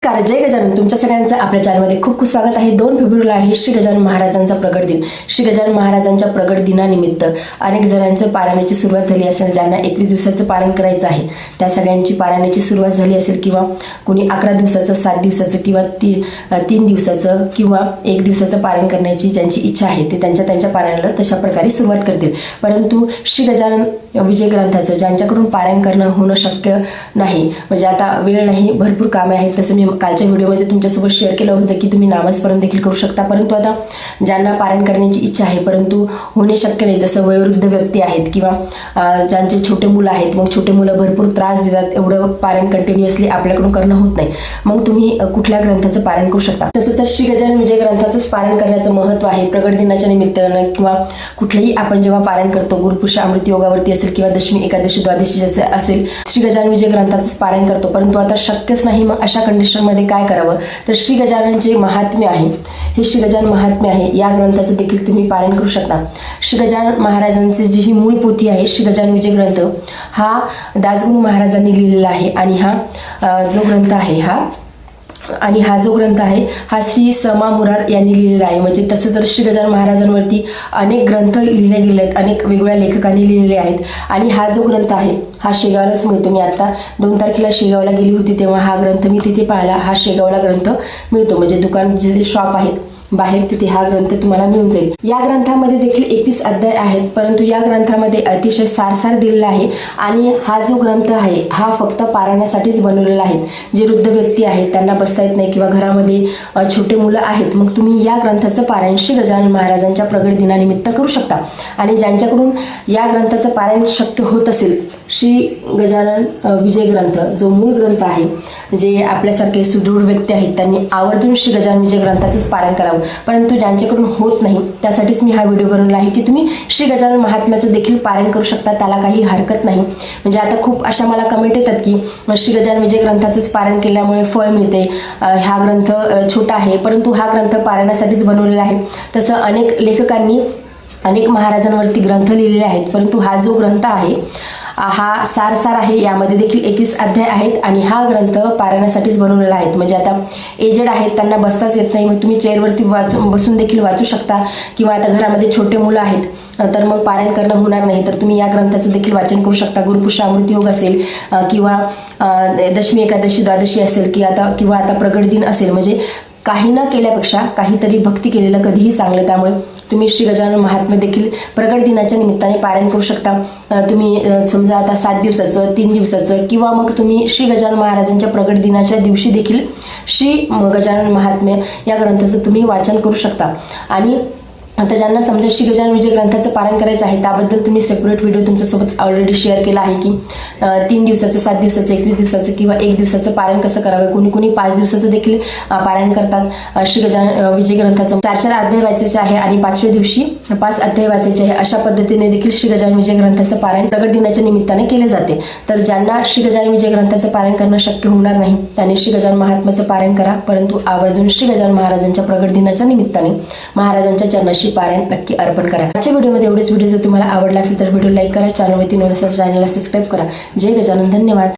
जय गजानन, तुमच्या सगळ्यांचं आपल्या चॅनलमध्ये खूप खूप स्वागत आहे। 2 फेब्रुवारीला आहे श्री गजानन महाराजांचा प्रगट दिन। श्री गजानन महाराजांच्या प्रगट दिनानिमित्त अनेक जणांचं पारायणाची सुरुवात झाली असेल। ज्यांना 21 दिवसाचं पारायण करायचं आहे त्या सगळ्यांची पारायणाची सुरुवात झाली असेल, किंवा कोणी 11 दिवसाचं, 7 दिवसाचं किंवा 3 दिवसाचं किंवा 1 दिवसाचं पारायण करण्याची ज्यांची इच्छा आहे ते त्यांच्या पारायणाला तशा प्रकारे सुरुवात करतील। परंतु श्री गजानन विजय ग्रंथाचं ज्यांच्याकडून पारायण करणं होणं शक्य नाही, म्हणजे आता वेळ नाही, भरपूर कामे आहेत, तसं मी कालच्या व्हिडिओमध्ये तुमच्यासोबत शेअर केलं होतं की तुम्ही नामस्मरण देखील करू शकता। परंतु आता ज्यांना पारायण करण्याची इच्छा आहे परंतु होणे शक्य नाही, जसं वयोवृद्ध व्यक्ती आहेत किंवा ज्यांचे छोटे मुलं आहेत, मग छोटे मुलं भरपूर त्रास देतात, एवढं पारायण कंटिन्युअसली आपल्याकडून करणं होत नाही, मग तुम्ही कुठल्या ग्रंथाचं पारायण करू शकता। तसं तर श्री गजानन विजय ग्रंथाचंच पारायण करण्याचं महत्त्व आहे। प्रगट दिनाच्या निमित्तानं किंवा कुठलेही आपण जेव्हा पारायण करतो, गुरुपुष्य अमृत योगावरती असेल किंवा दशमी, एकादशी, द्वादशी असेल, श्री गजानन विजय ग्रंथाचंच पारायण करतो, परंतु आता शक्यच नाही। मग अशा कंडिशनमध्ये काय करावं, तर श्री गजानन जे महात्म्य आहे, हे श्री गजानन महात्म्य आहे, या ग्रंथाचं देखील तुम्ही पारायण करू शकता। श्री गजानन महाराजांची जी ही मूळ पोथी आहे श्री गजानन विजय ग्रंथ, हा दासगणू महाराजांनी लिहिलेला आहे आणि हा जो ग्रंथ आहे हा श्री समा मुरार यांनी लिहिलेला आहे। म्हणजे तसं तर श्री गजानन महाराजांवरती अनेक ग्रंथ लिहिले गेले आहेत, अनेक वेगवेगळ्या लेखकांनी लिहिलेले आहेत आणि हा जो ग्रंथ आहे हा शेगावलाच मिळतो। मी आता 2 तारखेला शेगावला गेली होती तेव्हा हा ग्रंथ मी तिथे पाहिला। हा शेगावला ग्रंथ मिळतो, म्हणजे दुकान जे शॉप आहेत बाहेर तिथे हा ग्रंथ तुम्हाला मिळून जाईल। या ग्रंथामध्ये देखील 31 अध्याय आहेत, परंतु या ग्रंथामध्ये अतिशय सार दिलेला आहे आणि हा जो ग्रंथ आहे हा फक्त पारायणासाठीच बनवलेला आहे। जे वृद्ध व्यक्ती आहेत त्यांना बसता येत नाही किंवा घरामध्ये छोटे मुलं आहेत, मग तुम्ही या ग्रंथाचं पारायण श्री गजानन महाराजांच्या प्रगट दिनानिमित्त करू शकता। आणि ज्यांच्याकडून या ग्रंथाचं पारायण शक्य होत असेल, श्री गजानन विजय ग्रंथ जो मूळ ग्रंथ आहे, जे आपल्यासारखे सुदृढ व्यक्ती आहेत त्यांनी आवर्जून श्री गजानन विजय ग्रंथाचंच पारायण करावं। परंतु ज्यांच्याकडून होत नाही त्यासाठीच मी हा व्हिडिओ बनवला आहे की तुम्ही श्री गजानन महात्म्याचं देखील पारायण करू शकता, त्याला काही हरकत नाही। म्हणजे आता खूप अशा मला कमेंट येतात की श्री गजानन विजय ग्रंथाचंच पारायण केल्यामुळे फळ मिळते, हा ग्रंथ छोटा आहे, परंतु हा ग्रंथ पारायणासाठीच बनवलेला आहे। तसं अनेक लेखकांनी अनेक महाराजांवरती ग्रंथ लिहिलेले आहेत, परंतु हा जो ग्रंथ आहे हा सार आहे, यामध्ये देखील 21 अध्याय आहेत आणि हा ग्रंथ पारायणासाठीच बनवलेला आहे। म्हणजे आता एजेड आहेत त्यांना बसताच येत नाही, मग तुम्ही चेअरवरती बसून देखील वाचू शकता, किंवा आता घरामध्ये छोटे मुलं आहेत तर मग पारायण करणं होणार नाही तर तुम्ही या ग्रंथाचं देखील वाचन करू शकता। गुरुपुष्य अमृत योग असेल किंवा दशमी, एकादशी, द्वादशी असेल किंवा आता प्रगट दिन असेल, म्हणजे काही न केल्यापेक्षा काहीतरी भक्ती केलेलं कधीही चांगलं। त्यामुळे तुम्ही श्री गजानन महात्म्य देखील प्रगट दिनाच्या निमित्ताने पारायण करू शकता। तुम्ही समजा आता 7 दिवसाचं, 3 दिवसाचं किंवा मग तुम्ही श्री गजानन महाराजांच्या प्रगट दिनाच्या दिवशी देखील श्री गजानन महात्म्य या ग्रंथाचं तुम्ही वाचन करू शकता। आणि आता ज्यांना समजा श्री गजानन विजय ग्रंथाचं पारायण करायचं आहे त्याबद्दल तुम्ही सेपरेट व्हिडिओ तुमच्यासोबत ऑलरेडी शेअर केला आहे की 3 दिवसाचं, 7 दिवसाचं, 21 दिवसाचं किंवा 1 दिवसाचं पारायण कसं करावं। कोणी 5 दिवसाचं देखील पारायण करतात। श्री गजानन विजय ग्रंथाचं 4 अध्याय वाचायचे आहे आणि 5व्या दिवशी 5 अध्याय वाचायचे आहे। अशा पद्धतीने देखील श्री गजानन विजय ग्रंथाचं पारायण प्रगट दिनाच्या निमित्ताने केले जाते। तर ज्यांना श्री गजानन विजय ग्रंथाचं पारायण करणं शक्य होणार नाही त्यांनी श्री गजानन महात्म्याचं पारायण करा, परंतु आवर्जून श्री गजानन महाराजांच्या प्रगट दिनाच्या निमित्ताने महाराजांच्या चरणाशी पारायण नक्की अर्पण करा। आजच्या व्हिडिओमध्ये एवढेच। व्हिडिओ जर तुम्हाला आवडला असेल तर व्हिडिओ लाईक करा, चॅनलवरती नवीन असेल चॅनलला सबस्क्राईब करा। जय गजानन, धन्यवाद।